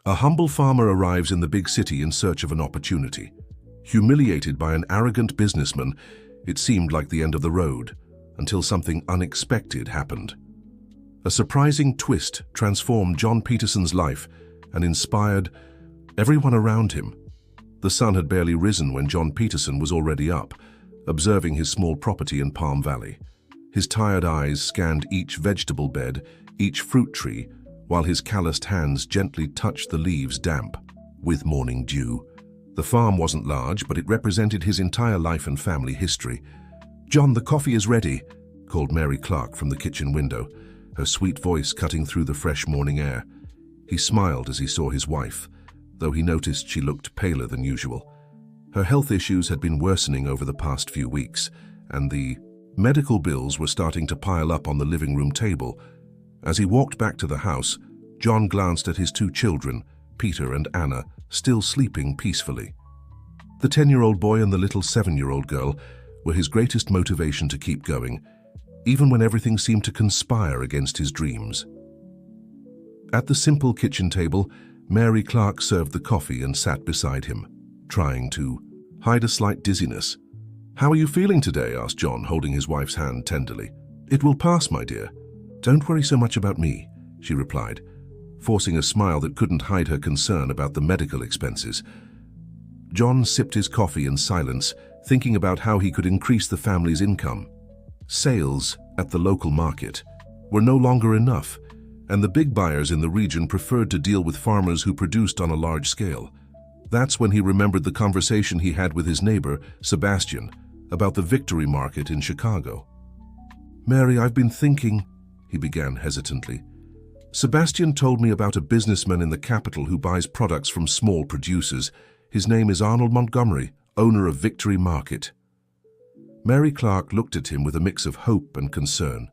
A humble farmer arrives in the big city in search of an opportunity. Humiliated by an arrogant businessman, it seemed like the end of the road, until something unexpected happened. A surprising twist transformed John Peterson's life and inspired everyone around him. The sun had barely risen when John Peterson was already up, observing his small property in Palm Valley. His tired eyes scanned each vegetable bed, each fruit tree, while his calloused hands gently touched the leaves damp with morning dew. The farm wasn't large, but it represented his entire life and family history. "John, the coffee is ready," called Mary Clark from the kitchen window, her sweet voice cutting through the fresh morning air. He smiled as he saw his wife, though he noticed she looked paler than usual. Her health issues had been worsening over the past few weeks, and the medical bills were starting to pile up on the living room table. As he walked back to the house, John glanced at his two children, Peter and Anna, still sleeping peacefully. The 10-year-old boy and the little 7-year-old girl were his greatest motivation to keep going, even when everything seemed to conspire against his dreams. At the simple kitchen table, Mary Clark served the coffee and sat beside him, trying to hide a slight dizziness. "How are you feeling today?" asked John, holding his wife's hand tenderly. "It will pass, my dear. Don't worry so much about me," she replied, forcing a smile that couldn't hide her concern about the medical expenses. John sipped his coffee in silence, thinking about how he could increase the family's income. Sales at the local market were no longer enough, and the big buyers in the region preferred to deal with farmers who produced on a large scale. That's when he remembered the conversation he had with his neighbor, Sebastian, about the Victory Market in Chicago. "Mary, I've been thinking," he began hesitantly. "Sebastian told me about a businessman in the capital who buys products from small producers. His name is Arnold Montgomery, owner of Victory Market." Mary Clark looked at him with a mix of hope and concern.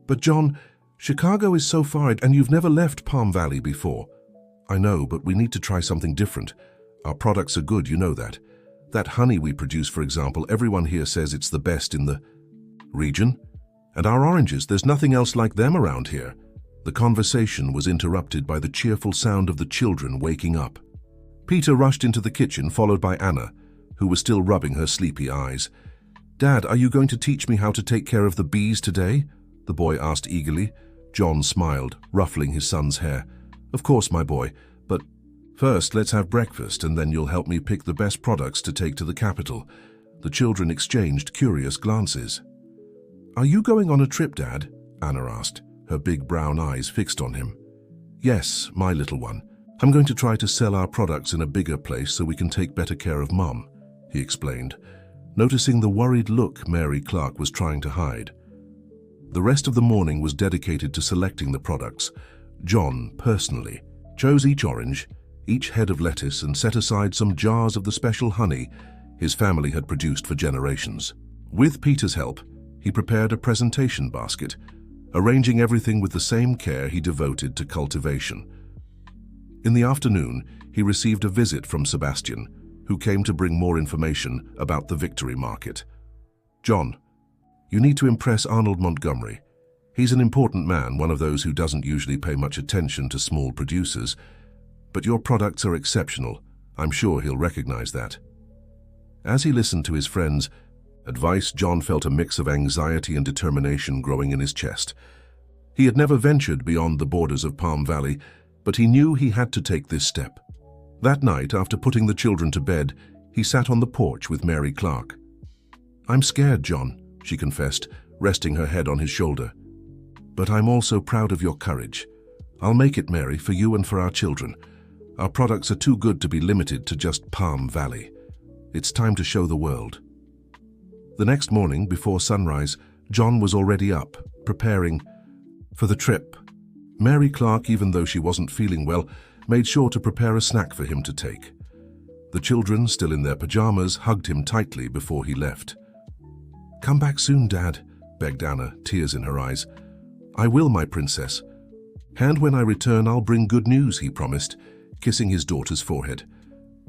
"But John, Chicago is so far, and you've never left Palm Valley before." "I know, but we need to try something different. Our products are good, you know that. That honey we produce, for example, everyone here says it's the best in the region. And our oranges, there's nothing else like them around here." The conversation was interrupted by the cheerful sound of the children waking up. Peter rushed into the kitchen, followed by Anna, who was still rubbing her sleepy eyes. "Dad, are you going to teach me how to take care of the bees today?" the boy asked eagerly. John smiled, ruffling his son's hair. "Of course, my boy, but first let's have breakfast, and then you'll help me pick the best products to take to the capital." The children exchanged curious glances. "Are you going on a trip, Dad?" Anna asked, her big brown eyes fixed on him. "Yes, my little one. I'm going to try to sell our products in a bigger place so we can take better care of Mom," he explained, noticing the worried look Mary Clark was trying to hide. The rest of the morning was dedicated to selecting the products. John, personally, chose each orange, each head of lettuce, and set aside some jars of the special honey his family had produced for generations. With Peter's help, he prepared a presentation basket, arranging everything with the same care he devoted to cultivation. In the afternoon, he received a visit from Sebastian, who came to bring more information about the Victory Market. "John, you need to impress Arnold Montgomery. He's an important man, one of those who doesn't usually pay much attention to small producers. But your products are exceptional. I'm sure he'll recognize that." As he listened to his friend's advice, John felt a mix of anxiety and determination growing in his chest. He had never ventured beyond the borders of Palm Valley, but he knew he had to take this step. That night, after putting the children to bed, he sat on the porch with Mary Clark. "I'm scared, John," she confessed, resting her head on his shoulder. "But I'm also proud of your courage. I'll make it, Mary, for you and for our children. Our products are too good to be limited to just Palm Valley. It's time to show the world." The next morning, before sunrise, John was already up, preparing for the trip. Mary Clark, even though she wasn't feeling well, made sure to prepare a snack for him to take. The children, still in their pajamas, hugged him tightly before he left. "Come back soon, Dad," begged Anna, tears in her eyes. "I will, my princess. And when I return, I'll bring good news," he promised, kissing his daughter's forehead.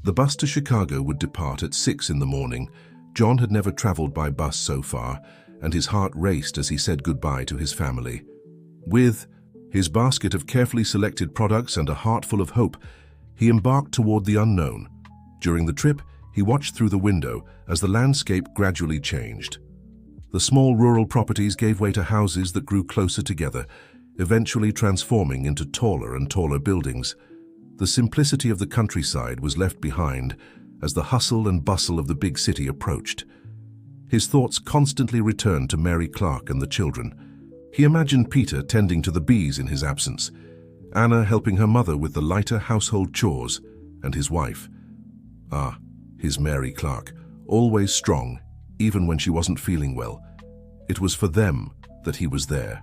The bus to Chicago would depart at 6 in the morning. John had never traveled by bus so far, and his heart raced as he said goodbye to his family. With his basket of carefully selected products and a heart full of hope, He embarked toward the unknown. During the trip, he watched through the window as the landscape gradually changed. The small rural properties gave way to houses that grew closer together, eventually transforming into taller and taller buildings. The simplicity of the countryside was left behind as the hustle and bustle of the big city approached. His thoughts constantly returned to Mary Clark and the children. He imagined Peter tending to the bees in his absence, Anna helping her mother with the lighter household chores, and his wife. Ah, his Mary Clark, always strong, even when she wasn't feeling well. It was for them that he was there,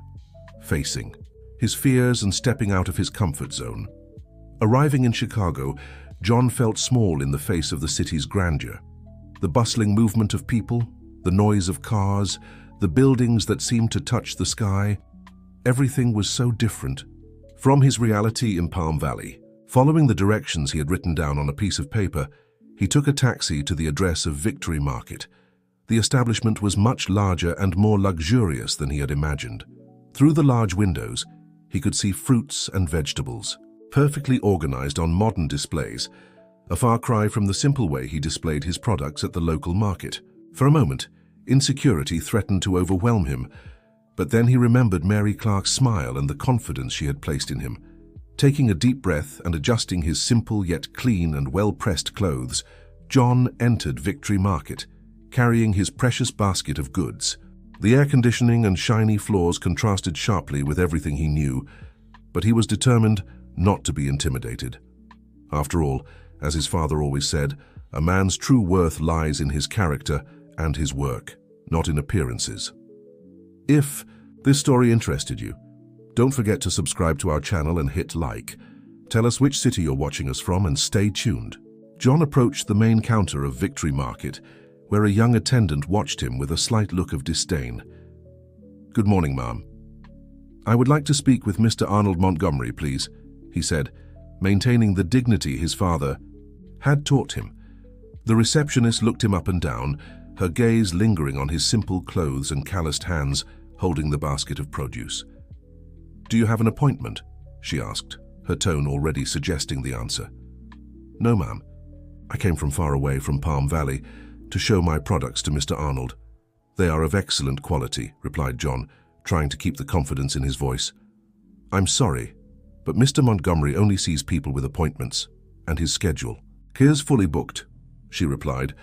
facing his fears and stepping out of his comfort zone. Arriving in Chicago, John felt small in the face of the city's grandeur. The bustling movement of people, the noise of cars, the buildings that seemed to touch the sky, everything was so different from his reality in Palm Valley. Following the directions he had written down on a piece of paper, he took a taxi to the address of Victory Market. The establishment was much larger and more luxurious than he had imagined. Through the large windows, he could see fruits and vegetables, perfectly organized on modern displays, a far cry from the simple way he displayed his products at the local market. For a moment, insecurity threatened to overwhelm him, but then he remembered Mary Clark's smile and the confidence she had placed in him. Taking a deep breath and adjusting his simple yet clean and well-pressed clothes, John entered Victory Market, carrying his precious basket of goods. The air conditioning and shiny floors contrasted sharply with everything he knew, but he was determined not to be intimidated. After all, as his father always said, a man's true worth lies in his character and his work, not in appearances. If this story interested you, don't forget to subscribe to our channel and hit like. Tell us which city you're watching us from and stay tuned. John approached the main counter of Victory Market, where a young attendant watched him with a slight look of disdain. "Good morning, ma'am. I would like to speak with Mr. Arnold Montgomery, please," he said, maintaining the dignity his father had taught him. The receptionist looked him up and down, her gaze lingering on his simple clothes and calloused hands holding the basket of produce. "Do you have an appointment?" she asked, her tone already suggesting the answer. "No, ma'am. I came from far away from Palm Valley to show my products to Mr. Arnold. They are of excellent quality," replied John, trying to keep the confidence in his voice. "I'm sorry, but Mr. Montgomery only sees people with appointments, and his schedule." "Here's fully booked," she replied,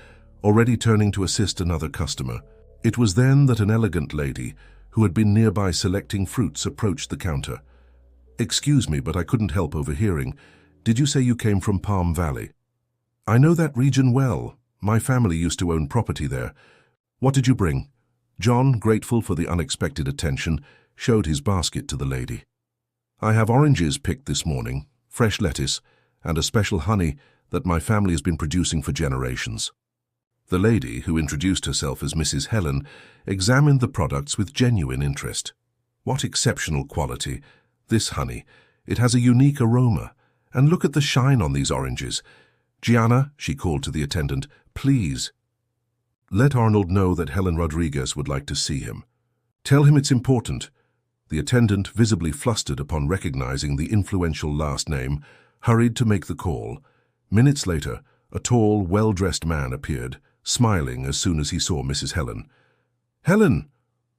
already turning to assist another customer. It was then that an elegant lady, who had been nearby selecting fruits, approached the counter. "Excuse me, but I couldn't help overhearing. Did you say you came from Palm Valley?" "I know that region well. My family used to own property there. What did you bring?" John, grateful for the unexpected attention, showed his basket to the lady. "I have oranges picked this morning, fresh lettuce, and a special honey that my family has been producing for generations." The lady, who introduced herself as Mrs. Helen, examined the products with genuine interest. "What exceptional quality! This honey. It has a unique aroma. And look at the shine on these oranges. Gianna," she called to the attendant, "please let Arnold know that Helen Rodriguez would like to see him. Tell him it's important." The attendant, visibly flustered upon recognizing the influential last name, hurried to make the call. Minutes later, a tall, well-dressed man appeared, smiling as soon as he saw Mrs. Helen. "Helen,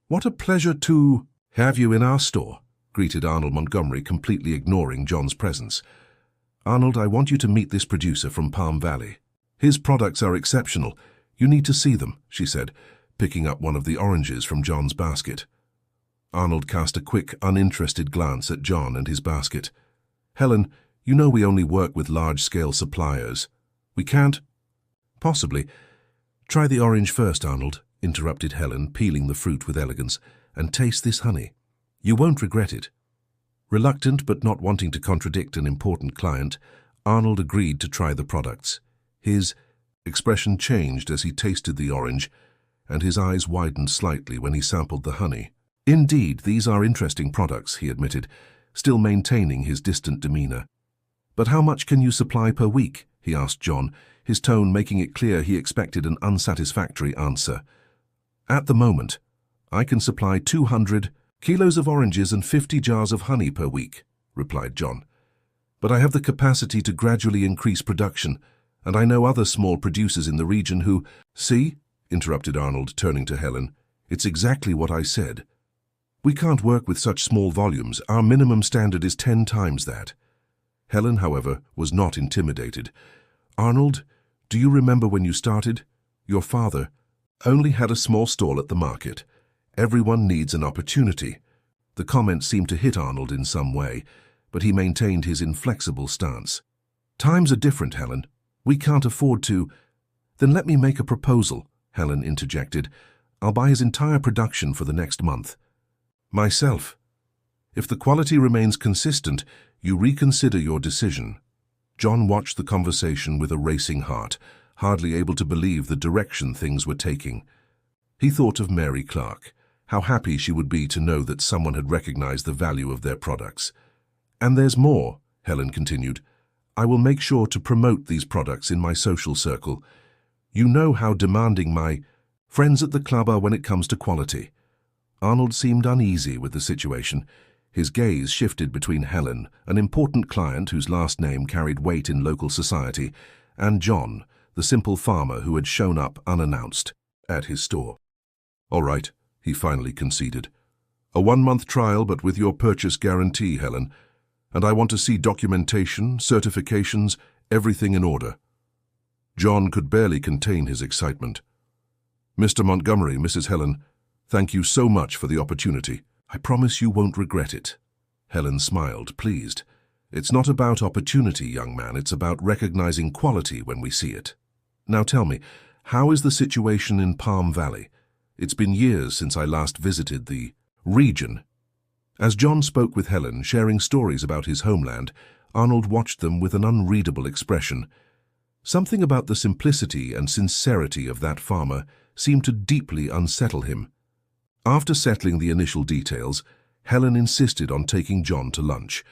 what a pleasure to have you in our store," greeted Arnold Montgomery, completely ignoring John's presence. "Arnold, I want you to meet this producer from Palm Valley. His products are exceptional. You need to see them," she said, picking up one of the oranges from John's basket. Arnold cast a quick, uninterested glance at John and his basket. "Helen, you know we only work with large-scale suppliers. We can't—" "Possibly. Try the orange first, Arnold," interrupted Helen, peeling the fruit with elegance, "and taste this honey. You won't regret it." Reluctant but not wanting to contradict an important client, Arnold agreed to try the products. His expression changed as he tasted the orange, and his eyes widened slightly when he sampled the honey. "Indeed, these are interesting products," he admitted, still maintaining his distant demeanor. "But how much can you supply per week?" he asked John, his tone making it clear he expected an unsatisfactory answer. "At the moment, I can supply 200 kilos of oranges and 50 jars of honey per week," replied John. But I have the capacity to gradually increase production, and I know other small producers in the region who— See, interrupted Arnold, turning to Helen, it's exactly what I said. We can't work with such small volumes. Our minimum standard is 10 times that. Helen, however, was not intimidated. Arnold, do you remember when you started? Your father only had a small stall at the market. Everyone needs an opportunity. The comment seemed to hit Arnold in some way, but he maintained his inflexible stance. Times are different, Helen. We can't afford to— Then let me make a proposal, Helen interjected. I'll buy his entire production for the next month. Myself. If the quality remains consistent, you reconsider your decision. John watched the conversation with a racing heart, hardly able to believe the direction things were taking. He thought of Mary Clark, how happy she would be to know that someone had recognized the value of their products. And there's more, Helen continued. I will make sure to promote these products in my social circle. You know how demanding my friends at the club are when it comes to quality. Arnold seemed uneasy with the situation. His gaze shifted between Helen, an important client whose last name carried weight in local society, and John, the simple farmer who had shown up unannounced at his store. All right, he finally conceded. A 1-month trial, but with your purchase guarantee, Helen. And I want to see documentation, certifications, everything in order. John could barely contain his excitement. Mr. Montgomery, Mrs. Helen, thank you so much for the opportunity. I promise you won't regret it. Helen smiled, pleased. It's not about opportunity, young man. It's about recognizing quality when we see it. Now tell me, how is the situation in Palm Valley? It's been years since I last visited the region. As John spoke with Helen, sharing stories about his homeland, Arnold watched them with an unreadable expression. Something about the simplicity and sincerity of that farmer seemed to deeply unsettle him. After settling the initial details, Helen insisted on taking John to lunch.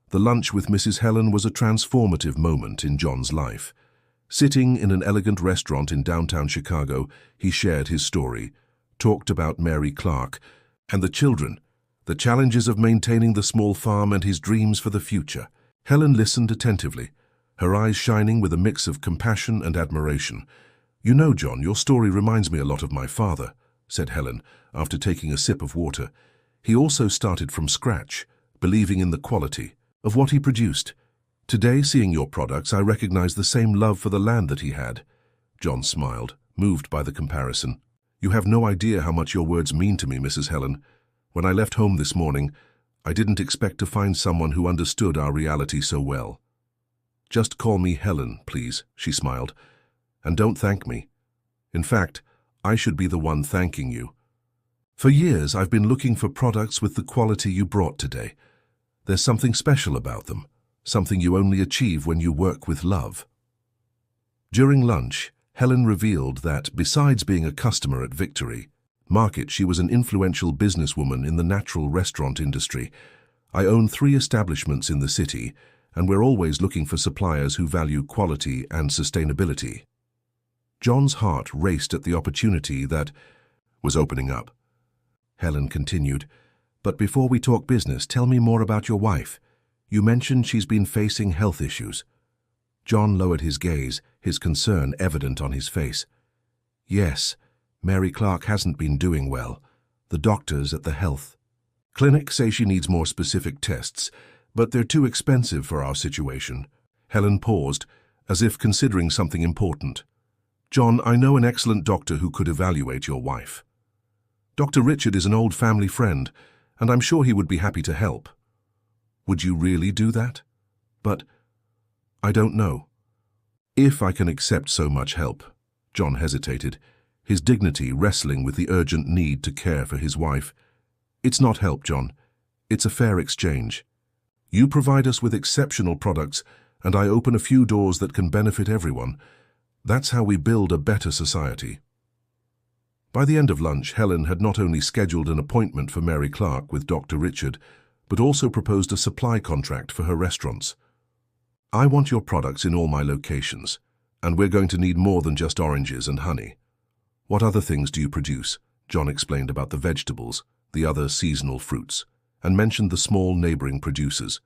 The lunch with Mrs. Helen was a transformative moment in John's life. Sitting in an elegant restaurant in downtown Chicago, he shared his story, talked about Mary Clark and the children, the challenges of maintaining the small farm and his dreams for the future. Helen listened attentively, her eyes shining with a mix of compassion and admiration. You know, John, your story reminds me a lot of my father, said Helen, after taking a sip of water. He also started from scratch, believing in the quality of what he produced. Today, seeing your products, I recognize the same love for the land that he had. John smiled, moved by the comparison. You have no idea how much your words mean to me, Mrs. Helen. When I left home this morning, I didn't expect to find someone who understood our reality so well. Just call me Helen, please, she smiled. And don't thank me. In fact, I should be the one thanking you. For years, I've been looking for products with the quality you brought today. There's something special about them, something you only achieve when you work with love. During lunch, Helen revealed that, besides being a customer at Victory Market, she was an influential businesswoman in the natural restaurant industry. I own 3 establishments in the city, and we're always looking for suppliers who value quality and sustainability. John's heart raced at the opportunity that was opening up. Helen continued, But before we talk business, tell me more about your wife. You mentioned she's been facing health issues. John lowered his gaze, his concern evident on his face. Yes, Mary Clark hasn't been doing well. The doctors at the health clinic say she needs more specific tests, but they're too expensive for our situation. Helen paused, as if considering something important. John, I know an excellent doctor who could evaluate your wife. Dr. Richard is an old family friend, and I'm sure he would be happy to help. Would you really do that? But I don't know. If I can accept so much help. John hesitated, his dignity wrestling with the urgent need to care for his wife. It's not help, John. It's a fair exchange. You provide us with exceptional products, and I open a few doors that can benefit everyone. That's how we build a better society. By the end of lunch, Helen had not only scheduled an appointment for Mary Clark with Dr. Richard, but also proposed a supply contract for her restaurants. I want your products in all my locations, and we're going to need more than just oranges and honey. What other things do you produce? John explained about the vegetables, the other seasonal fruits, and mentioned the small neighboring producers.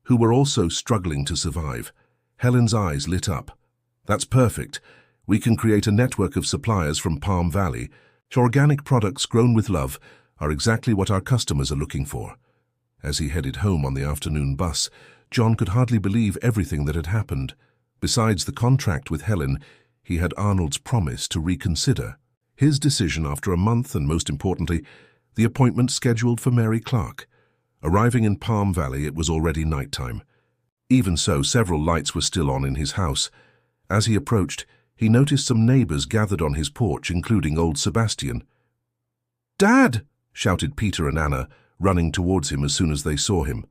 who were also struggling to survive. Helen's eyes lit up. "That's perfect. We can create a network of suppliers from Palm Valley. Organic products grown with love are exactly what our customers are looking for." As he headed home on the afternoon bus, John could hardly believe everything that had happened. Besides the contract with Helen, he had Arnold's promise to reconsider. His decision after a month, and most importantly, the appointment scheduled for Mary Clark. Arriving in Palm Valley, it was already nighttime. Even so, several lights were still on in his house. As he approached, he noticed some neighbors gathered on his porch, including old Sebastian. "Dad!" shouted Peter and Anna, running towards him as soon as they saw him.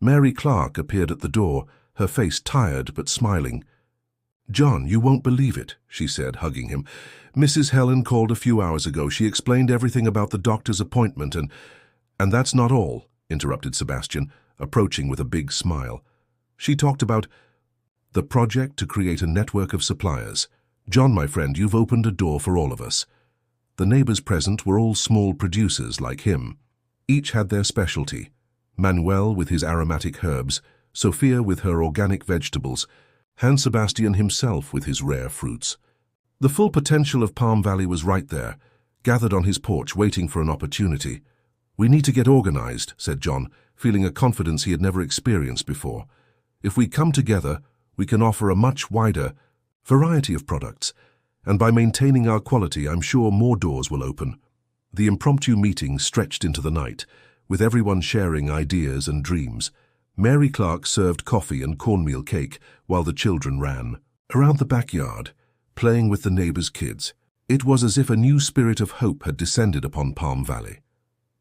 Mary Clark appeared at the door, her face tired but smiling. "John, you won't believe it," she said, hugging him. "Mrs. Helen called a few hours ago. She explained everything about the doctor's appointment and that's not all," interrupted Sebastian, approaching with a big smile. "She talked about the project to create a network of suppliers. John, my friend, you've opened a door for all of us." The neighbors present were all small producers like him. Each had their specialty. Manuel with his aromatic herbs, Sophia with her organic vegetables, and Sebastian himself with his rare fruits. The full potential of Palm Valley was right there, gathered on his porch waiting for an opportunity. "We need to get organized," said John, feeling a confidence he had never experienced before. "If we come together, we can offer a much wider variety of products, and by maintaining our quality, I'm sure more doors will open." The impromptu meeting stretched into the night, with everyone sharing ideas and dreams. Mary Clark served coffee and cornmeal cake while the children ran around the backyard, playing with the neighbors' kids. It was as if a new spirit of hope had descended upon Palm Valley.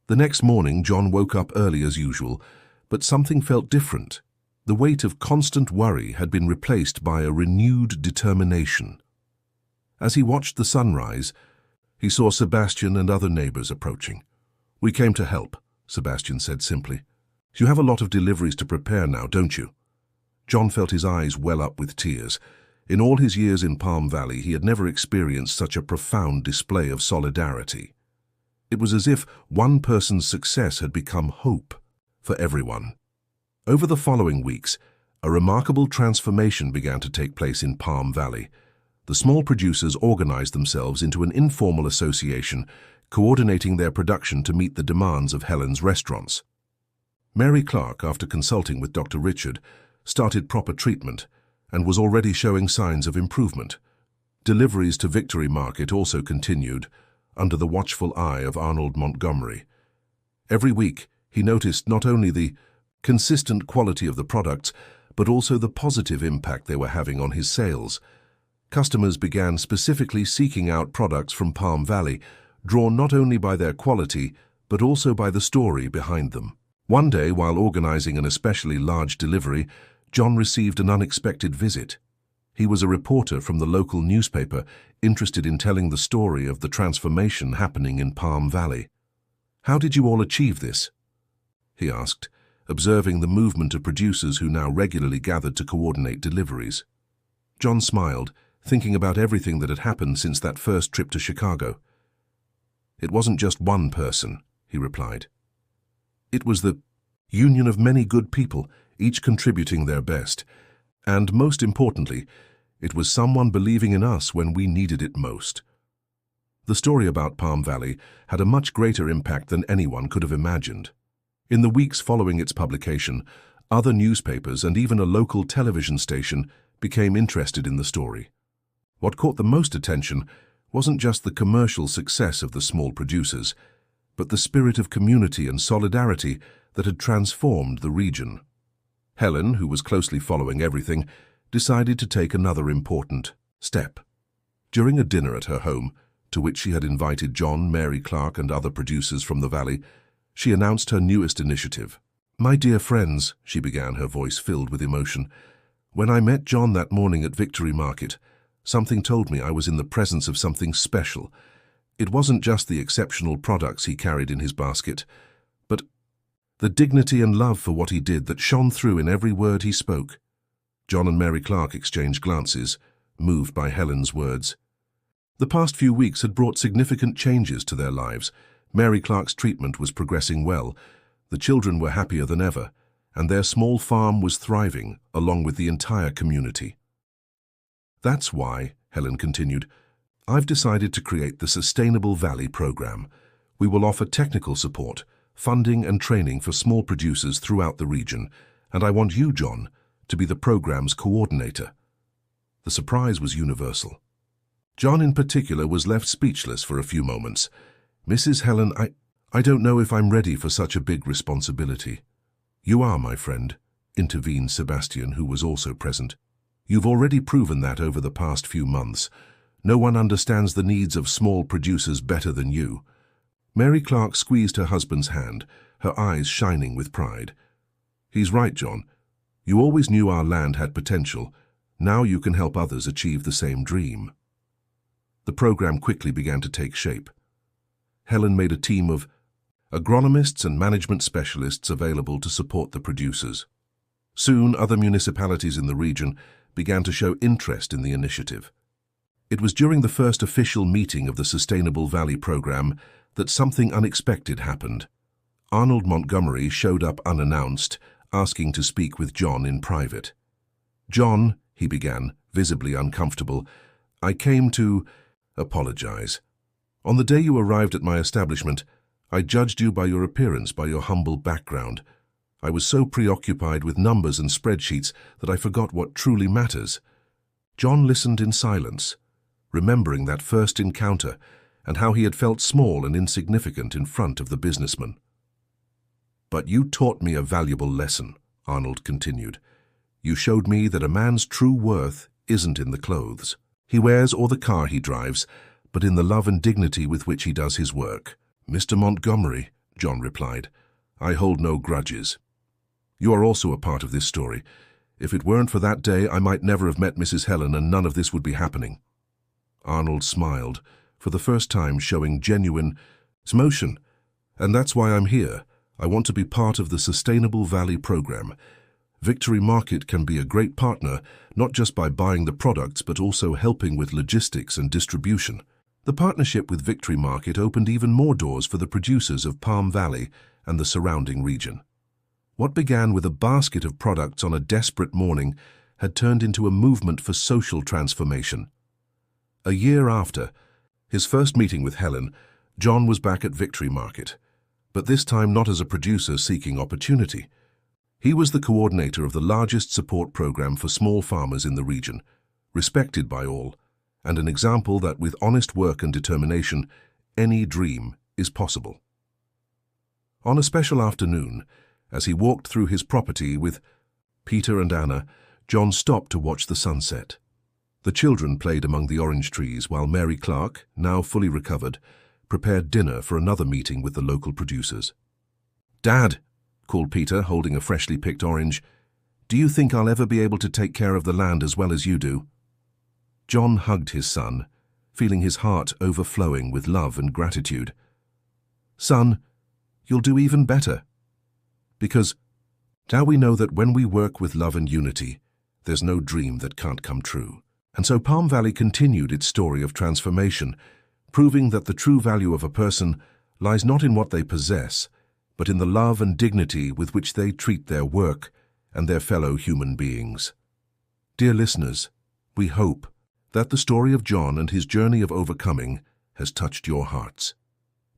The next morning, John woke up early as usual, but something felt different. The weight of constant worry had been replaced by a renewed determination. As he watched the sunrise, he saw Sebastian and other neighbors approaching. "We came to help," Sebastian said simply. "You have a lot of deliveries to prepare now, don't you?" John felt his eyes well up with tears. In all his years in Palm Valley, he had never experienced such a profound display of solidarity. It was as if one person's success had become hope for everyone. Over the following weeks, a remarkable transformation began to take place in Palm Valley. The small producers organized themselves into an informal association, coordinating their production to meet the demands of Helen's restaurants. Mary Clark, after consulting with Dr. Richard, started proper treatment and was already showing signs of improvement. Deliveries to Victory Market also continued, under the watchful eye of Arnold Montgomery. Every week, he noticed not only the consistent quality of the products, but also the positive impact they were having on his sales. Customers began specifically seeking out products from Palm Valley, drawn not only by their quality, but also by the story behind them. One day, while organizing an especially large delivery, John received an unexpected visit. He was a reporter from the local newspaper, interested in telling the story of the transformation happening in Palm Valley. "How did you all achieve this?" he asked, observing the movement of producers who now regularly gathered to coordinate deliveries. John smiled, thinking about everything that had happened since that first trip to Chicago. "It wasn't just one person," he replied. "It was the union of many good people, each contributing their best. And most importantly, it was someone believing in us when we needed it most." The story about Palm Valley had a much greater impact than anyone could have imagined. In the weeks following its publication, other newspapers and even a local television station became interested in the story. What caught the most attention wasn't just the commercial success of the small producers, but the spirit of community and solidarity that had transformed the region. Helen, who was closely following everything, decided to take another important step. During a dinner at her home, to which she had invited John, Mary Clark, and other producers from the valley, she announced her newest initiative. "My dear friends," she began, her voice filled with emotion, "when I met John that morning at Victory Market, something told me I was in the presence of something special. It wasn't just the exceptional products he carried in his basket, but the dignity and love for what he did that shone through in every word he spoke." John and Mary Clark exchanged glances, moved by Helen's words. The past few weeks had brought significant changes to their lives. Mary Clark's treatment was progressing well. The children were happier than ever, and their small farm was thriving along with the entire community. That's why, Helen continued, I've decided to create the Sustainable Valley program. We will offer technical support, funding and training for small producers throughout the region, and I want you, John, to be the program's coordinator. The surprise was universal. John in particular was left speechless for a few moments. Mrs. Helen, I don't know if I'm ready for such a big responsibility. You are, my friend, intervened Sebastian, who was also present. You've already proven that over the past few months. No one understands the needs of small producers better than you. Mary Clark squeezed her husband's hand, her eyes shining with pride. He's right, John. You always knew our land had potential. Now you can help others achieve the same dream. The program quickly began to take shape. Helen made a team of agronomists and management specialists available to support the producers. Soon, other municipalities in the region began to show interest in the initiative. It was during the first official meeting of the Sustainable Valley program that something unexpected happened. Arnold Montgomery showed up unannounced, asking to speak with John in private. John, he began, visibly uncomfortable, I came to apologize. On the day you arrived at my establishment, I judged you by your appearance, by your humble background. I was so preoccupied with numbers and spreadsheets that I forgot what truly matters. John listened in silence, remembering that first encounter and how he had felt small and insignificant in front of the businessman. But you taught me a valuable lesson, Arnold continued. You showed me that a man's true worth isn't in the clothes he wears or the car he drives, but in the love and dignity with which he does his work. Mr. Montgomery, John replied, I hold no grudges. You are also a part of this story. If it weren't for that day, I might never have met Mrs. Helen and none of this would be happening. Arnold smiled, for the first time showing genuine emotion. And that's why I'm here. I want to be part of the Sustainable Valley program. Victory Market can be a great partner, not just by buying the products, but also helping with logistics and distribution. The partnership with Victory Market opened even more doors for the producers of Palm Valley and the surrounding region. What began with a basket of products on a desperate morning had turned into a movement for social transformation. A year after his first meeting with Helen, John was back at Victory Market, but this time not as a producer seeking opportunity. He was the coordinator of the largest support program for small farmers in the region, respected by all, and an example that with honest work and determination, any dream is possible. On a special afternoon, as he walked through his property with Peter and Anna, John stopped to watch the sunset. The children played among the orange trees while Mary Clark, now fully recovered, prepared dinner for another meeting with the local producers. Dad, called Peter, holding a freshly picked orange, do you think I'll ever be able to take care of the land as well as you do? John hugged his son, feeling his heart overflowing with love and gratitude. Son, you'll do even better. Because now we know that when we work with love and unity, there's no dream that can't come true. And so Palm Valley continued its story of transformation, proving that the true value of a person lies not in what they possess, but in the love and dignity with which they treat their work and their fellow human beings. Dear listeners, we hope that the story of John and his journey of overcoming has touched your hearts.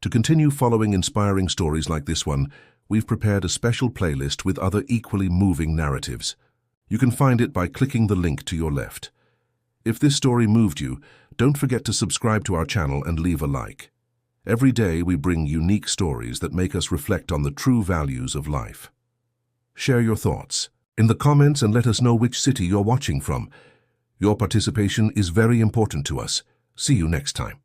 To continue following inspiring stories like this one, we've prepared a special playlist with other equally moving narratives. You can find it by clicking the link to your left. If this story moved you, don't forget to subscribe to our channel and leave a like. Every day we bring unique stories that make us reflect on the true values of life. Share your thoughts in the comments and let us know which city you're watching from. Your participation is very important to us. See you next time.